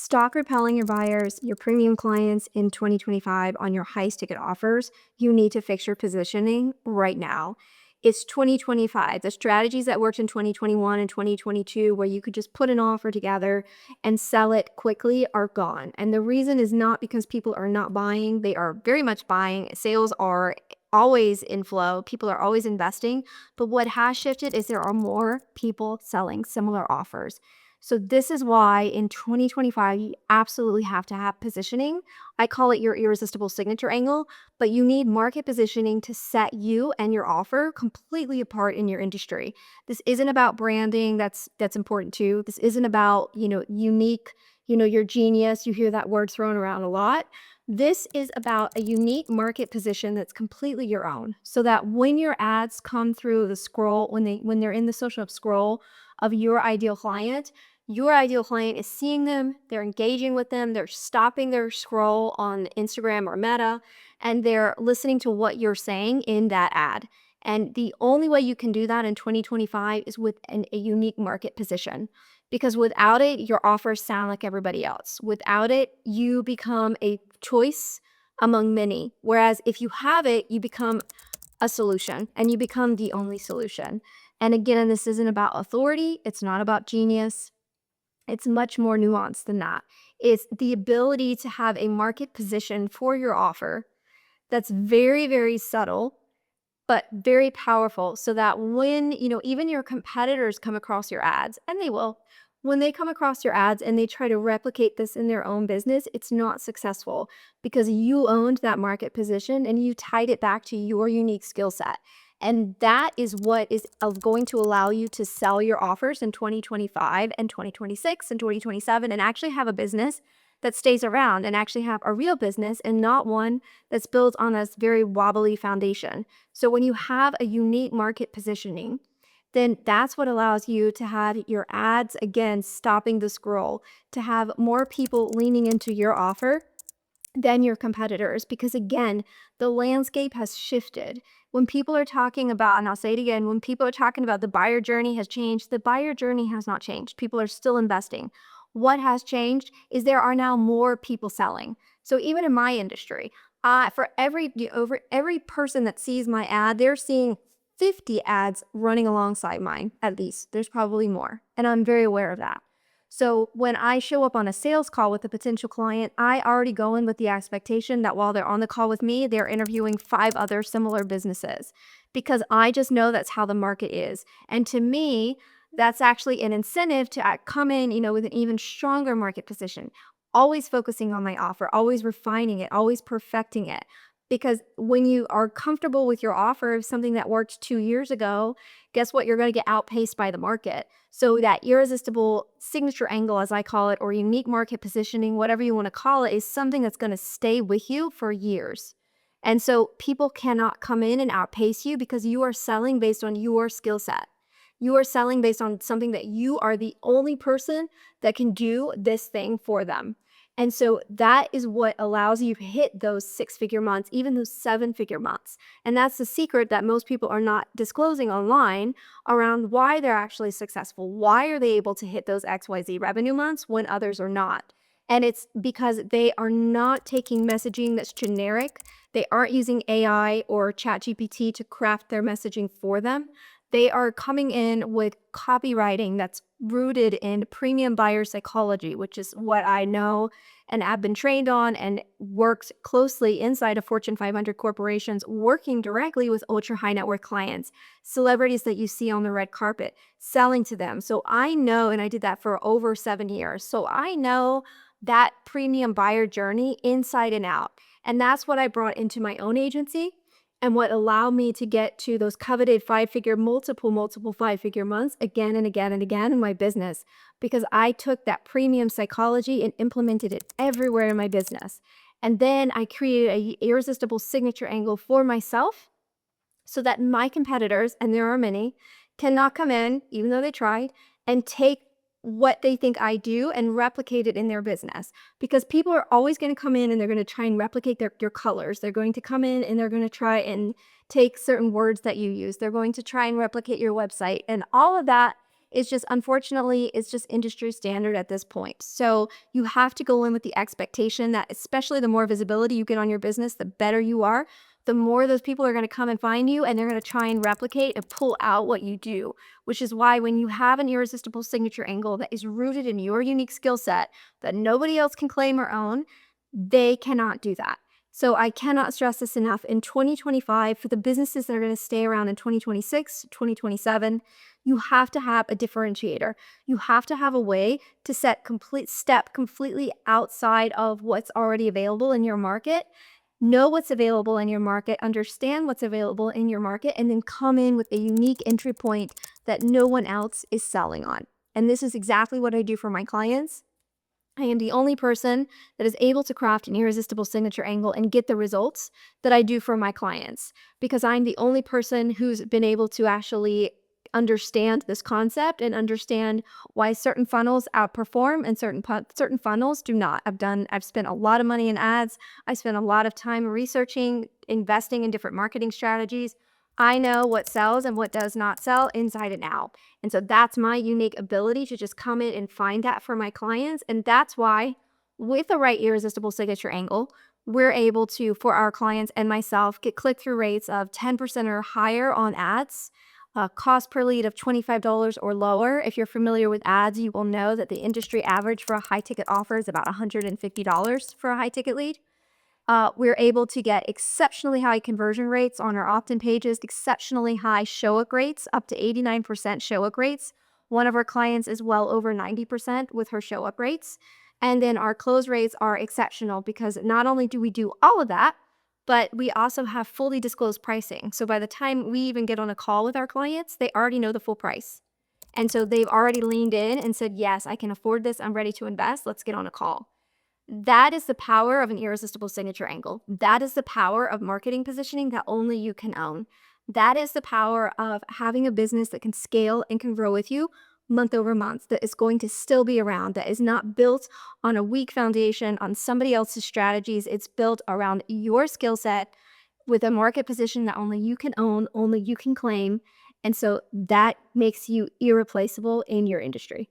Stock repelling your buyers, your premium clients in 2025 on your highest ticket offers, you need to fix your positioning right now. It's 2025. The strategies that worked in 2021 and 2022, where you could just put an offer together and sell it quickly, are gone. And the reason is not because people are not buying, they are very much buying. Sales are always in flow, people are always investing. But what has shifted is there are more people selling similar offers. So this is why in 2025, you absolutely have to have positioning. I call it your irresistible signature angle, but you need market positioning to set you and your offer completely apart in your industry. This isn't about branding. That's important too. This isn't about, unique, your genius. You hear that word thrown around a lot. This is about a unique market position that's completely your own, so that when your ads come through the scroll, when they're in the social scroll of your ideal client is seeing them, they're engaging with them, they're stopping their scroll on Instagram or Meta, and they're listening to what you're saying in that ad. And the only way you can do that in 2025 is with a unique market position. Because without it, your offers sound like everybody else. Without it, you become a choice among many. Whereas if you have it, you become a solution and you become the only solution. And again, this isn't about authority, it's not about genius. It's much more nuanced than that. It's the ability to have a market position for your offer that's very, very subtle, but very powerful, so that when, even your competitors come across your ads, and they will, when they come across your ads and they try to replicate this in their own business, it's not successful because you owned that market position and you tied it back to your unique skill set. And that is what is going to allow you to sell your offers in 2025 and 2026 and 2027 and actually have a business that stays around and actually have a real business and not one that's built on this very wobbly foundation. So when you have a unique market positioning, then that's what allows you to have your ads, again, stopping the scroll, to have more people leaning into your offer than your competitors. Because again, the landscape has shifted. When people are talking about, and I'll say it again, when people are talking about the buyer journey has changed, the buyer journey has not changed. People are still investing. What has changed is there are now more people selling. So even in my industry, for over every person that sees my ad, they're seeing 50 ads running alongside mine, at least. There's probably more. And I'm very aware of that. So when I show up on a sales call with a potential client, I already go in with the expectation that while they're on the call with me, they're interviewing 5 other similar businesses, because I just know that's how the market is. And to me, that's actually an incentive to come in, with an even stronger market position, always focusing on my offer, always refining it, always perfecting it. Because when you are comfortable with your offer of something that worked 2 years ago, guess what? You're going to get outpaced by the market. So that irresistible signature angle, as I call it, or unique market positioning, whatever you want to call it, is something that's going to stay with you for years. And so people cannot come in and outpace you because you are selling based on your skill set. You are selling based on something that you are the only person that can do this thing for them. And so that is what allows you to hit those 6-figure months, even those 7-figure months. And that's the secret that most people are not disclosing online around why they're actually successful. Why are they able to hit those XYZ revenue months when others are not? And it's because they are not taking messaging that's generic. They aren't using AI or ChatGPT to craft their messaging for them. They are coming in with copywriting that's rooted in premium buyer psychology, which is what I know and have been trained on, and worked closely inside of Fortune 500 corporations, working directly with ultra high net worth clients, celebrities that you see on the red carpet, selling to them. So I know, and I did that for over 7 years. So I know that premium buyer journey inside and out. And that's what I brought into my own agency, and what allowed me to get to those coveted 5-figure, multiple 5-figure months again and again and again in my business, because I took that premium psychology and implemented it everywhere in my business. And then I created an irresistible signature angle for myself so that my competitors, and there are many, cannot come in, even though they tried, and take what they think I do and replicate it in their business. Because people are always going to come in and they're going to try and replicate your colors. They're going to come in and they're going to try and take certain words that you use. They're going to try and replicate your website. And all of that It's just, unfortunately, it's just industry standard at this point. So you have to go in with the expectation that, especially the more visibility you get on your business, the better you are, the more those people are going to come and find you, and they're going to try and replicate and pull out what you do, which is why when you have an irresistible signature angle that is rooted in your unique skill set that nobody else can claim or own, they cannot do that. So I cannot stress this enough. In 2025, for the businesses that are going to stay around in 2026, 2027, you have to have a differentiator. You have to have a way to step completely outside of what's already available in your market. Know what's available in your market, understand what's available in your market, and then come in with a unique entry point that no one else is selling on. And this is exactly what I do for my clients. I am the only person that is able to craft an irresistible signature angle and get the results that I do for my clients, because I'm the only person who's been able to actually understand this concept and understand why certain funnels outperform and certain funnels do not. I've spent a lot of money in ads. I spent a lot of time researching, investing in different marketing strategies. I know what sells and what does not sell inside and out. And so that's my unique ability to just come in and find that for my clients. And that's why, with the right irresistible signature angle, we're able to, for our clients and myself, get click-through rates of 10% or higher on ads, cost per lead of $25 or lower. If you're familiar with ads, you will know that the industry average for a high-ticket offer is about $150 for a high-ticket lead. We're able to get exceptionally high conversion rates on our opt-in pages, exceptionally high show-up rates, up to 89% show-up rates. One of our clients is well over 90% with her show-up rates. And then our close rates are exceptional because not only do we do all of that, but we also have fully disclosed pricing. So by the time we even get on a call with our clients, they already know the full price. And so they've already leaned in and said, yes, I can afford this. I'm ready to invest. Let's get on a call. That is the power of an irresistible signature angle. That is the power of marketing positioning that only you can own. That is the power of having a business that can scale and can grow with you month over month, that is going to still be around, that is not built on a weak foundation, on somebody else's strategies. It's built around your skill set with a market position that only you can own, only you can claim. And so that makes you irreplaceable in your industry.